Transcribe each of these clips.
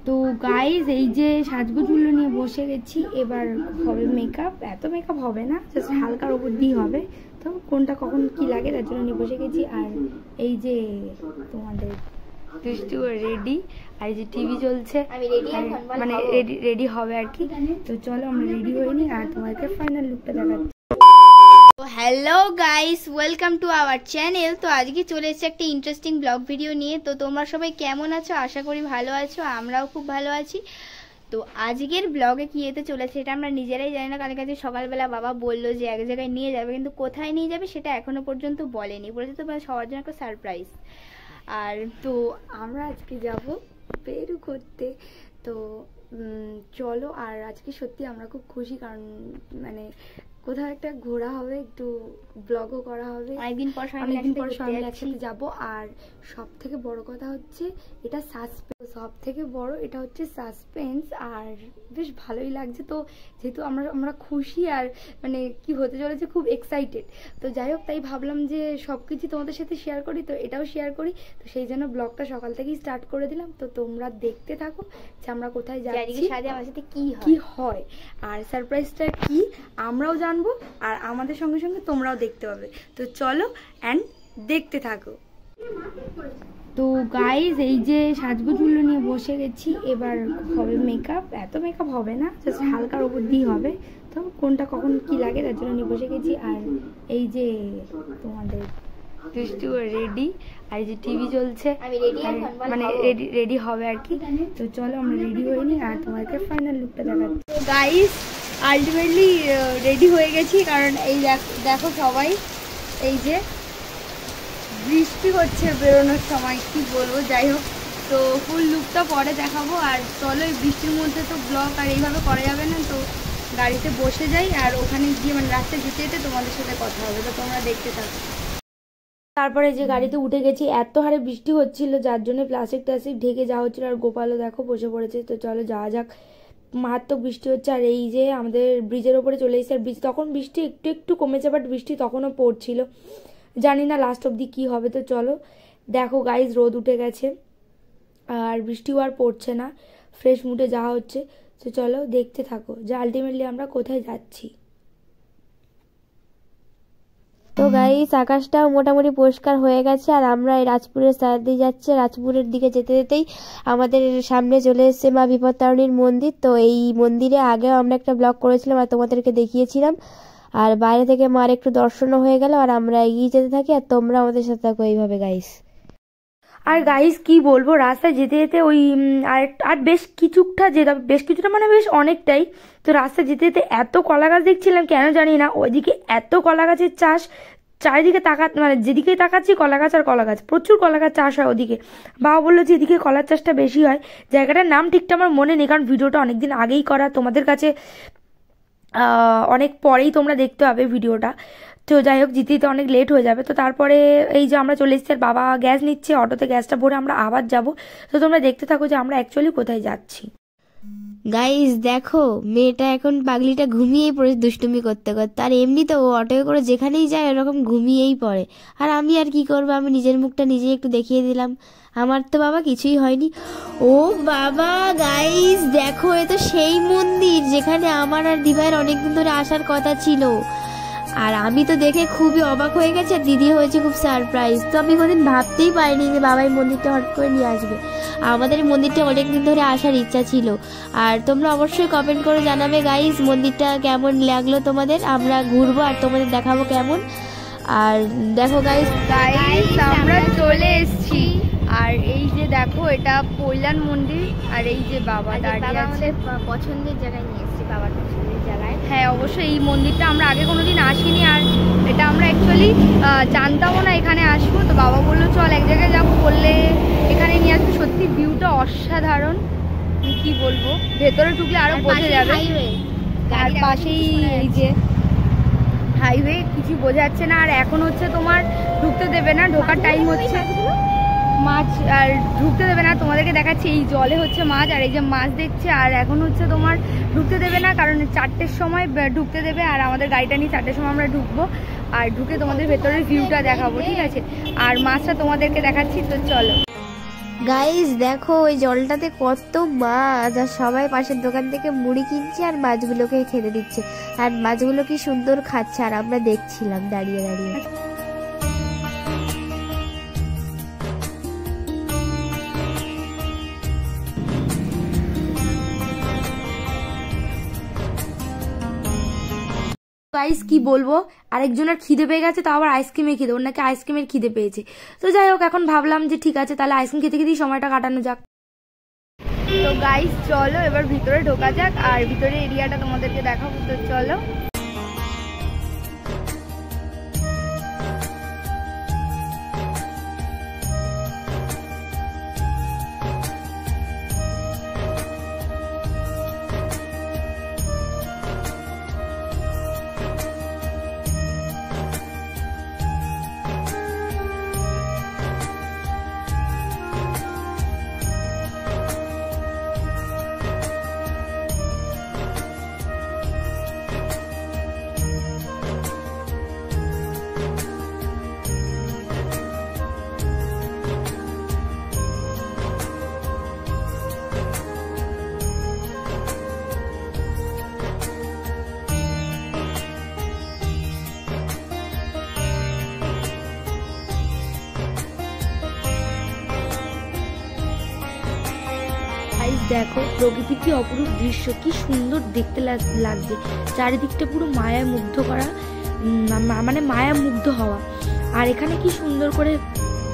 তো গাইজ এই যে সাজগোজগুলো নিয়ে বসে গেছি, এবার হবে মেকআপ। এত মেকআপ হবে না, জাস্ট হালকার উপর দিয়ে হবে। তো কোনটা কখন কি লাগে তার জন্য নিয়ে বসে গেছি। আর এই যে তোমাদের দুষ্টু রেডি, আর এই যে টিভি চলছে, মানে রেডি হবে আর কি। তো চলো আমরা রেডি হইনি আর তোমাকে ফাইনাল লুকটা দেখাচ্ছি। Hello guys, welcome to our channel. তো আজকে চলে এসেছে একটা ইন্টারেস্টিং ব্লগ ভিডিও নিয়ে। তো তোমরা সবাই কেমন আছো? আশা করি ভালো আছো, আমরাও খুব ভালো আছি। তো আজকের ব্লগে কি যেতে চলেছে এটা আমরা নিজেরাই জানি না। কালকে সকালবেলা বাবা বললো যে এক জায়গায় নিয়ে যাবে, কিন্তু কোথায় নিয়ে যাবে সেটা এখনো পর্যন্ত বলেনি। বলেছে তো সবার জন্য একটা সারপ্রাইজ। আর তো আমরা আজকে যাব পেরু করতে। তো চলো। আর আজকে সত্যি আমরা খুব খুশি, কারণ মানে কোথাও একটা ঘোরা হবে, একটু ব্লগও করা হবে। অনেকদিন পর সবাই একসাথে যাবো। আর সব থেকে বড় কথা হচ্ছে এটা সাসপেন্স, সব থেকে বড় এটা হচ্ছে সাসপেন্স। আর বেশ ভালোই লাগছে। তো যেহেতু আমরা খুশি আর মানে কি হতে চলেছে, খুব এক্সাইটেড। তো যাই হোক, তাই ভাবলাম যে সব কিছু তোমাদের সাথে শেয়ার করি, তো এটাও শেয়ার করি। তো সেই জন্য ব্লগটা সকাল থেকেই স্টার্ট করে দিলাম। তো তোমরা দেখতে থাকো যে আমরা কোথায় যাচ্ছি, আমার সাথে কি হয় আর সারপ্রাইজটা কি আমরাও জানবো, আর আমাদের সঙ্গে সঙ্গে তোমরাও দেখতে পাবে। তো চলো অ্যান্ড দেখতে থাকো। তো গাইজ এই যে সাজগোজগুলো নিয়ে বসে গেছি, এবার হবে মেকআপ। এত মেকআপ হবে না, জাস্ট হালকার উপর দিয়ে হবে। তো কোনটা কখন কি লাগে তার জন্য নিয়ে বসে গেছি। আর এই যে তোমাদের দুষ্টু রেডি, আর এই যে টিভি চলছে, মানে রেডি হবে আর কি। তো চলো আমরা রেডি হইনি আর তোমাকে ফাইনাল লুকটা দেখাচ্ছি। তো গাইস আলটিমেটলি রেডি হয়ে গেছি, কারণ এই দেখো সবাই, এই যে বৃষ্টি হচ্ছে বেরোনোর সময়, কি বলবো। যাই হোক, তো ফুল লুকটা পরে দেখাবো। আর চলো, এই বৃষ্টির মধ্যে তো ব্লগ আর এইভাবে করা যাবে না। তো গাড়িতে বসে যাই, আর ওখানে গিয়ে মানে রাস্তায় যেতে যেতে তোমাদের সাথে কথা হবে। তো তোমরা দেখতে থাকো। তারপরে যে গাড়িতে উঠে গেছি, এত হারে বৃষ্টি হচ্ছিল যার জন্য প্লাস্টিক ঢেকে যাওয়া হচ্ছিল। আর গোপালও দেখো বসে পড়েছে। তো চলো যাওয়া যাক। মারাত্মক বৃষ্টি হচ্ছে। আর এই যে আমাদের ব্রিজের ওপরে চলে এসেছে। আর তখন বৃষ্টি একটু একটু কমেছে, বাট বৃষ্টি তখনও পড়ছিল। জানি না লাস্ট অবধি কী হবে। তো চলো দেখো গাইজ, রোদ উঠে গেছে আর বৃষ্টিও আর পড়ছে না, ফ্রেশ মুডে যাওয়া হচ্ছে। তো চলো দেখতে থাকো যে আলটিমেটলি আমরা কোথায় যাচ্ছি। তো গাইস আকাশটাও মোটামুটি পরিষ্কার হয়ে গেছে, আর আমরা এই রাজপুরের সাইড দিয়ে যাচ্ছি। রাজপুরের দিকে যেতে যেতেই আমাদের সামনে চলে এসেছে মা বিপত্তারিণীর মন্দির। তো এই মন্দিরে আগেও আমরা একটা ব্লগ করেছিলাম আর তোমাদেরকে দেখিয়েছিলাম। আর বাইরে থেকে মার একটু দর্শনও হয়ে গেল, আর আমরা এগিয়ে যেতে থাকি। আর তোমরা আমাদের সাথে থাকো এইভাবে গাইস। আর গাইস কি বলবো, রাস্তায় যেতে যেতে ওই আর বেশ কিছুটা মানে বেশ অনেকটাই। তো রাস্তায় যেতে যেতে এত কলা গাছ দেখছিলাম, কেন জানি না ওইদিকে এত কলা গাছের চাষ। চারিদিকে মানে যেদিকে তাকাচ্ছি কলা গাছ আর কলা গাছ, প্রচুর কলা গাছ চাষ হয় ওদিকে। বাবা বললো যে এদিকে কলার চাষটা বেশি হয়। জায়গাটার নাম ঠিকটা আমার মনে নেই, কারণ ভিডিওটা অনেকদিন আগেই করা, তোমাদের কাছে অনেক পরেই তোমরা দেখতে পাবে ভিডিওটা। তো যাই হোক, যেতে যেতে অনেক লেট হয়ে যাবে। তো তারপরে এই যে আমরা চলে এসেছি, আর বাবা গ্যাস নিচ্ছে, অটোতে গ্যাসটা ভরে আমরা আবার যাব। তো তোমরা দেখতে থাকো যে আমরা অ্যাকচুয়ালি কোথায় যাচ্ছি। গাইস দেখো, মেয়েটা এখন পাগলিটা ঘুমিয়েই পড়ে দুষ্টুমি করতে করতে। আর এমনি তো ও অটোয় করে যেখানেই যায় এরকম ঘুমিয়েই পড়ে। আর আমি আর কি করবো, আমি নিজের মুখটা নিজেই একটু দেখিয়ে দিলাম। আমার তো বাবা কিছুই হয়নি। ও বাবা গাইস দেখো, এ তো সেই মন্দির যেখানে আমার আর দিভাইয়ের অনেকদিন ধরে আসার কথা ছিল। আর আমি তো দেখে খুবই অবাক হয়ে গেছে, আর দিদি হয়েছে খুব সারপ্রাইজ। তো আমি কোনোদিন ভাবতেই পারিনি যে বাবা এই মন্দিরটা হট করে নিয়ে আসবে। আমাদের মন্দিরটা অনেকদিন ধরে আসার ইচ্ছা ছিল। আর তোমরা অবশ্যই কমেন্ট করে জানাবে গাইস মন্দিরটা কেমন লাগলো তোমাদের। আমরা ঘুরবো আর তোমাদের দেখাবো কেমন। আর দেখো গাইস আমরা চলে এসেছি। আর এই যে দেখো, এটা কল্যাণ মন্দির। আর এই যে বাবা দাঁড়িয়ে আছে, পছন্দের জায়গায় নিয়ে এসেছি, বাবার পছন্দের জায়গায়। হ্যাঁ অবশ্যই, এই মন্দিরটা আমরা আগে কোনোদিন আসিনি, আর এটা আমরা অ্যাকচুয়ালি জানতামও না এখানে আসবো। তো বাবা বললো চল এক জায়গায় যাবো, বললে এখানে নিয়ে আসবো। সত্যি ভিউটা অসাধারণ, কি বলবো, ভেতরে ঢুকলে আরো বোঝা যাবে। আর পাশেই এই যে হাইওয়ে, কিছু বোঝা যাচ্ছে না। আর এখন হচ্ছে তোমার ঢুকতে দেবে না, ঢোকার টাইম হচ্ছে মাছ, আর ঢুকতে দেবে না। তোমাদেরকে দেখাচ্ছি, এই জলে হচ্ছে মাছ, আর এই যে মাছ দেখছে। আর এখন হচ্ছে তোমার ঢুকতে দেবে না, কারণ 4টের সময় ঢুকতে দেবে। আর আমাদের গাড়িটা নিয়ে 4টের সময় আমরা ঢুকবো, আর ঢুকে তোমাদের ভেতরের ভিউটা দেখাবো, ঠিক আছে। আর মাছটা তোমাদেরকে দেখাচ্ছি, তো চলো। গাইস দেখো ওই জলটাতে কত মাছ, আর সবাই পাশের দোকান থেকে মুড়ি কিনছে আর মাছগুলোকে খেতে দিচ্ছে, আর মাছগুলো কি সুন্দর খাচ্ছে আর আমরা দেখছিলাম দাঁড়িয়ে দাঁড়িয়ে। গাইস কি বলবো, আরেকজনের খিদে পেয়ে গেছে, তাও আবার আইসক্রিমের খিদে, ওর নাকি আইসক্রিমের খিদে পেয়েছে। তো যাই হোক, এখন ভাবলাম যে ঠিক আছে তাহলে আইসক্রিম খেতে খেতেই সময়টা কাটানো যাক। তো গাইস চলো এবার ভিতরে ঢোকা যাক, আর ভিতরে এরিয়াটা তোমাদেরকে দেখাবো, তো চলো। দেখো প্রকৃতির কি অপরূপ দৃশ্য, কি সুন্দর দেখতে লাগছে, চারিদিকটা পুরো মায়ায় মুগ্ধ করা, মানে মায়া মুগ্ধ হওয়া। আর এখানে কি সুন্দর করে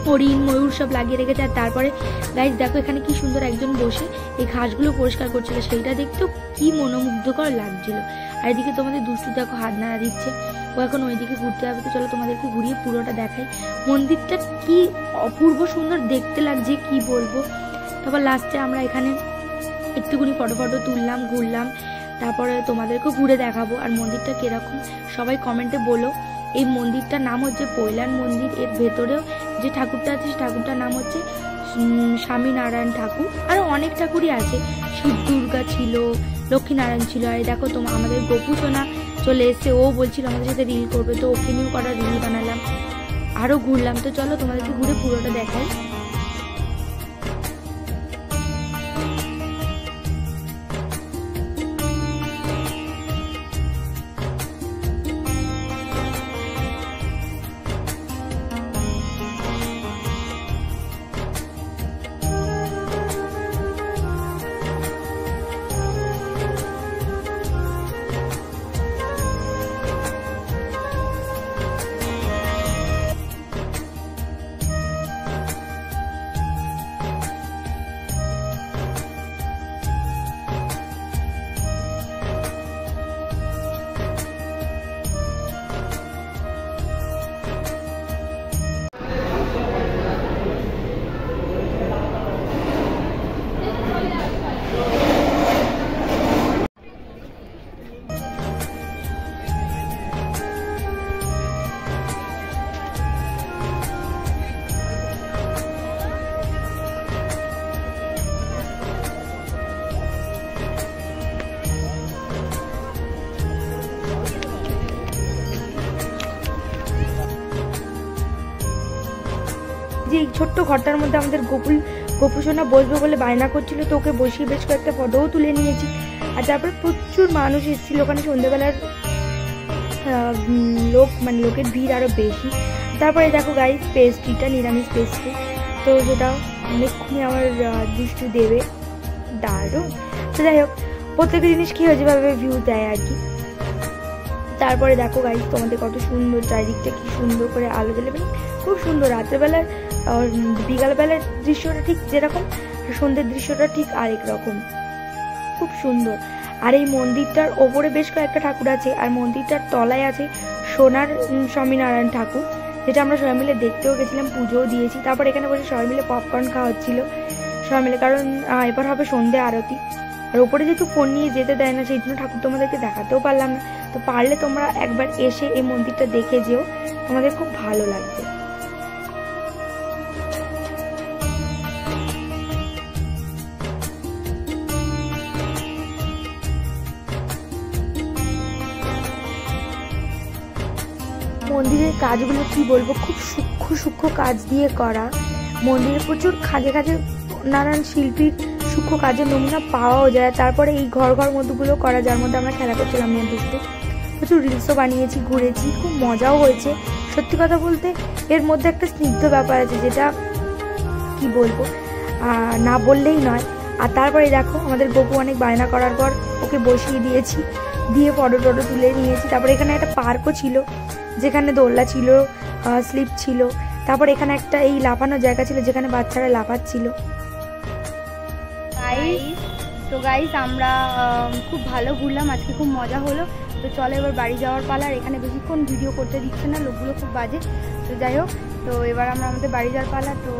হরিণ ময়ূর সব লাগিয়ে রেখেছে। আর তারপরে গাইস দেখো এখানে কি সুন্দর একজন বসে এই ঘাসগুলো পরিষ্কার করছিল, সেইটা দেখতেও কি মনোমুগ্ধকর লাগছিল। আর এদিকে তোমাদের দুষ্টু দেখো হাত নাড়া দিচ্ছে, ও এখন ওইদিকে ঘুরতে যাবে। তো চলো তোমাদেরকে ঘুরিয়ে পুরোটা দেখাই। মন্দিরটা কি অপূর্ব সুন্দর দেখতে লাগছে, কি বলবো। তারপর লাস্টে আমরা এখানে একটুখানি ফটো তুললাম, ঘুরলাম, তারপরে তোমাদেরকে ঘুরে দেখাবো। আর মন্দিরটা কিরকম সবাই কমেন্টে বলো। এই মন্দিরটার নাম হচ্ছে পৈলান মন্দির। এর ভেতরেও যে ঠাকুরটা আছে সেই ঠাকুরটার নাম হচ্ছে স্বামীনারায়ণ ঠাকুর। আরো অনেক ঠাকুরই আছে, শিব দুর্গা ছিল, লক্ষ্মীনারায়ণ ছিল। আর দেখো আমাদের গপু সোনা চলে এসছে, ও বলছিল আমাদের সাথে রিল করবে, তো ওকে নিয়েও কটা রিল বানালাম, আরো ঘুরলাম। তো চলো তোমাদেরকে ঘুরে পুরোটা দেখাই। যে এই ছোট্ট ঘরটার মধ্যে আমাদের গপু সোনা বসবে বলে বায়না করছিল, তো ওকে বসিয়ে বেশ কয়েকটা ফটোও তুলে নিয়েছি। আর তারপরে প্রচুর মানুষ এসেছিল ওখানে, সন্ধ্যেবেলার লোকের ভিড় আরো বেশি। তারপরে দেখো গাইস পেস্ট্রিটা, নিরামিষ পেস্ট্রি, তো সেটা অনেকক্ষণই আমার দুষ্টু দেবে, দারুণ। তো যাই হোক, প্রত্যেকটা জিনিস কি হয় যেভাবে ভিউ দেয় আর কি। তারপরে দেখো গাইস তোমাদের কত সুন্দর চারিদিকটা, কি সুন্দর করে আলো জ্বলে, খুব সুন্দর। রাত্রেবেলার বিকালবেলার দৃশ্যটা ঠিক যেরকম, সন্ধ্যের দৃশ্যটা ঠিক আরেক রকম, খুব সুন্দর। আর এই মন্দিরটার ওপরে বেশ কয়েকটা ঠাকুর আছে, আর মন্দিরটার তলায় আছে সোনার স্বামীনারায়ণ ঠাকুর, যেটা আমরা সবাই মিলে দেখতেও গেছিলাম, পুজোও দিয়েছি। তারপর এখানে বসে সবাই মিলে পপকর্ন খাওয়া হচ্ছিল সবাই মিলে, কারণ এবার হবে সন্ধ্যে আরতি। আর ওপরে যেহেতু ফোন নিয়ে যেতে দেয় না, সেই জন্য ঠাকুর তোমাদেরকে দেখাতেও পারলাম না। তো পারলে তোমরা একবার এসে এই মন্দিরটা দেখে যেও, তোমাদের খুব ভালো লাগবে। মন্দিরের কাজগুলো কি বলবো, খুব সূক্ষ্ম কাজ দিয়ে করা। মন্দিরে প্রচুর খাঁজে খাঁজে নানান শিল্পীর সূক্ষ্ম কাজের নমুনা পাওয়াও যায়। তারপরে এই ঘর মধ্যগুলো করা, যার মধ্যে আমরা খেলা করছিলাম মেয়ে দুটো, প্রচুর রিলসও বানিয়েছি, ঘুরেছি, খুব মজাও হয়েছে। সত্যি কথা বলতে এর মধ্যে একটা স্নিগ্ধ ব্যাপার আছে, যেটা কি বলবো, না বললেই নয়। আর তারপরে দেখো আমাদের গপু অনেক বায়না করার পর ওকে বসিয়ে দিয়েছি, দিয়ে ফটো তুলে নিয়েছি। তারপরে এখানে একটা পার্কও ছিল, যেখানে দোলনা ছিল, স্লিপ ছিল। তারপর এখানে একটা এই লাফানোর জায়গা ছিল, যেখানে বাচ্চারা লাফাচ্ছিল। তো গাইস আমরা খুব ভালো ঘুরলাম, আজকে খুব মজা হলো। তো চলো এবার বাড়ি যাওয়ার পালা। আর এখানে বেশিক্ষণ ভিডিও করতে দিচ্ছে না, লোকগুলো খুব বাজে। তো যাই হোক, তো এবার আমরা আমাদের বাড়ি যাওয়ার পালা। তো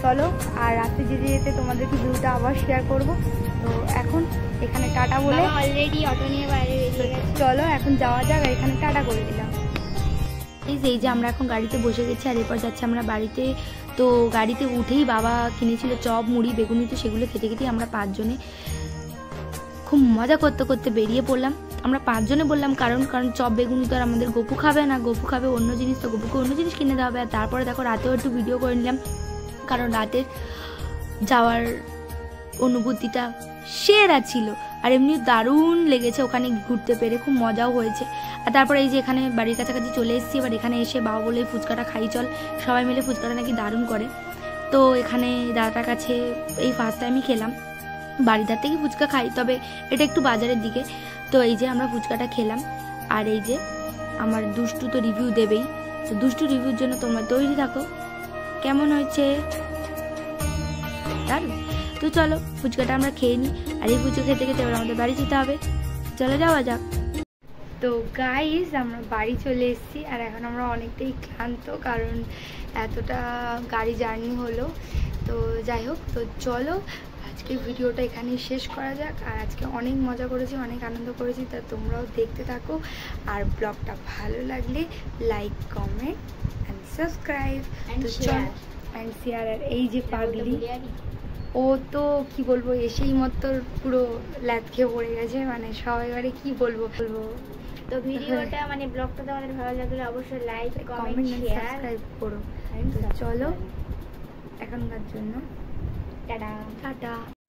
চলো, আর রাতে যেতে তোমাদেরকে ভিউটা আবার শেয়ার করব। তো এখন এখানে টাটা বলে অলরেডি অটো নিয়ে বাইরে বেরিয়ে গেছে। চলো এখন যাওয়া যাক, আর এখানে টাটা করে দিলাম। এই যে আমরা এখন গাড়িতে বসে গেছি, আর এরপর যাচ্ছি আমরা বাড়িতে। তো গাড়িতে উঠেই বাবা কিনেছিল চপ, মুড়ি, বেগুনি, তো সেগুলো খেতে আমরা 5 জনে খুব মজা করতে বেরিয়ে পড়লাম। আমরা 5 জনে বললাম কারণ চপ বেগুনি তো আর আমাদের গপু খাবে না, গপু খাবে অন্য জিনিস, তো গপুকে অন্য জিনিস কিনে দেওয়া হবে। আর তারপরে দেখো রাতেও একটু ভিডিও করে নিলাম, কারণ রাতের যাওয়ার অনুভূতিটা সেরা ছিল। আর এমনি দারুণ লেগেছে ওখানে ঘুরতে পেরে, খুব মজাও হয়েছে। আর তারপরে এই যে এখানে বাড়ির কাছাকাছি চলে এসেছি। এবার এখানে এসে বাবা বলে ফুচকাটা খাই চল, সবাই মিলে ফুচকাটা নাকি দারুণ করে। তো এখানে দাদাটার কাছে এই ফার্স্ট টাইমই খেলাম, বাড়িদার থেকে ফুচকা খাই, তবে এটা একটু বাজারের দিকে। তো এই যে আমরা ফুচকাটা খেলাম। আর এই যে আমার দুষ্টু তো রিভিউ দেবেই, তো দুষ্টু রিভিউর জন্য তোমরা তৈরি থাকো। কেমন হয়েছে দারুণ। তো চলো ফুচকাটা আমরা খেয়ে নিই, আর এই ফুচকা খেতে এবার আমাদের বাড়ি যেতে হবে। চলো যাওয়া যাক। তো গাইস আমরা বাড়ি চলে এসেছি, আর এখন আমরা অনেকটাই ক্লান্ত, কারণ এতটা গাড়ি জার্নি হলো। তো যাই হোক, তো চলো আজকে ভিডিওটা এখানেই শেষ করা যাক। আর আজকে অনেক মজা করেছি, অনেক আনন্দ করেছি, তা তোমরাও দেখতে থাকো। আর ব্লগটা ভালো লাগলে like, comment and subscribe and share. আর এই যে পাগলি, ও তো কি বলবো, এসেই মতো পুরো ল্যাদ খেয়ে পড়ে গেছে, মানে সবাই বারে কি বলবো। তো ভিডিওটা মানে ব্লগটা তোমাদের ভালো লাগলে অবশ্যই লাইক, কমেন্ট, শেয়ার, সাবস্ক্রাইব করো। চলো এখনকার জন্য টাটা। টাটা।